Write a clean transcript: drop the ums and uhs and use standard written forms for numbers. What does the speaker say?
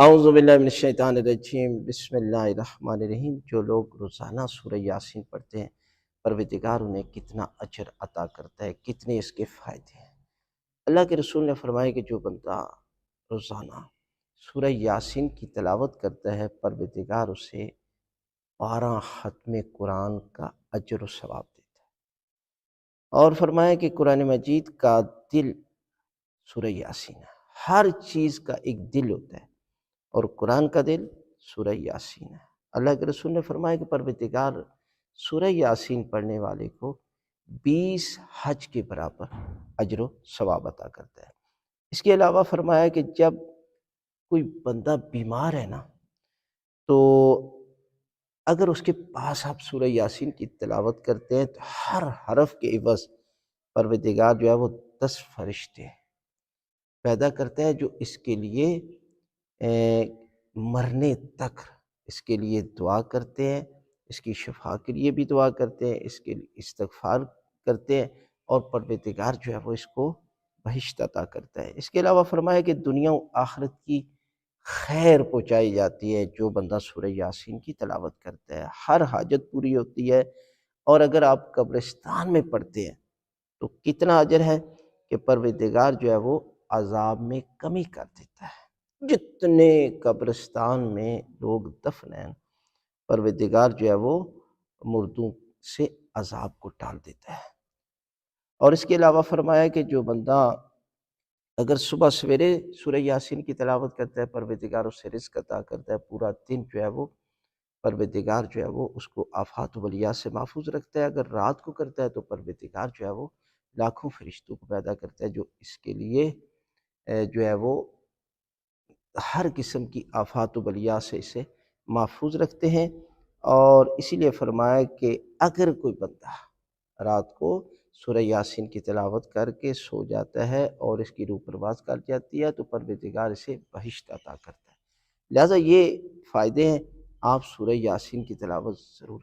اعوذ باللہ من الشیطان الرجیم، بسم اللہ الرحمن الرحیم۔ جو لوگ روزانہ سورہ یاسین پڑھتے ہیں، پروردگار انہیں کتنا اجر عطا کرتا ہے، کتنے اس کے فائدے ہیں۔ اللہ کے رسول نے فرمایا کہ جو بندہ روزانہ سورہ یاسین کی تلاوت کرتا ہے، پروردگار اسے 12 ختم قرآن کا اجر و ثواب دیتا ہے۔ اور فرمایا کہ قرآن مجید کا دل سورہ یاسین ہے۔ ہر چیز کا ایک دل ہوتا ہے، اور قرآن کا دل سورہ یاسین ہے۔ اللہ کے رسول نے فرمایا کہ پروردگار سورہ یاسین پڑھنے والے کو 20 حج کے برابر اجر و ثواب عطا کرتا ہے۔ اس کے علاوہ فرمایا کہ جب کوئی بندہ بیمار ہے نا، تو اگر اس کے پاس آپ سورہ یاسین کی تلاوت کرتے ہیں تو ہر حرف کے عوض پروردگار جو ہے وہ 10 فرشتے پیدا کرتا ہے، جو اس کے لیے مرنے تک اس کے لیے دعا کرتے ہیں، اس کی شفا کے لیے بھی دعا کرتے ہیں، اس کے لیے استغفار کرتے ہیں، اور پروردگار جو ہے وہ اس کو بہشت عطا کرتا ہے۔ اس کے علاوہ فرمایا کہ دنیا و آخرت کی خیر پہنچائی جاتی ہے جو بندہ سورہ یاسین کی تلاوت کرتا ہے، ہر حاجت پوری ہوتی ہے۔ اور اگر آپ قبرستان میں پڑھتے ہیں تو کتنا اجر ہے کہ پروردگار جو ہے وہ عذاب میں کمی کر دیتا ہے۔ جتنے قبرستان میں لوگ دفن ہیں، پروردگار جو ہے وہ مردوں سے عذاب کو ٹال دیتا ہے۔ اور اس کے علاوہ فرمایا کہ جو بندہ اگر صبح سویرے سورہ یاسین کی تلاوت کرتا ہے، پروردگار اسے رزق عطا کرتا ہے، پورا دن جو ہے وہ پروردگار جو ہے وہ اس کو آفات و بلیات سے محفوظ رکھتا ہے۔ اگر رات کو کرتا ہے تو پروردگار جو ہے وہ لاکھوں فرشتوں کو پیدا کرتا ہے، جو اس کے لیے جو ہے وہ ہر قسم کی آفات و بلیات سے اسے محفوظ رکھتے ہیں۔ اور اسی لیے فرمایا کہ اگر کوئی بندہ رات کو سورہ یاسین کی تلاوت کر کے سو جاتا ہے اور اس کی روح پرواز کر جاتی ہے تو پروردگار اسے بہشت عطا کرتا ہے۔ لہٰذا یہ فائدے ہیں، آپ سورہ یاسین کی تلاوت ضرور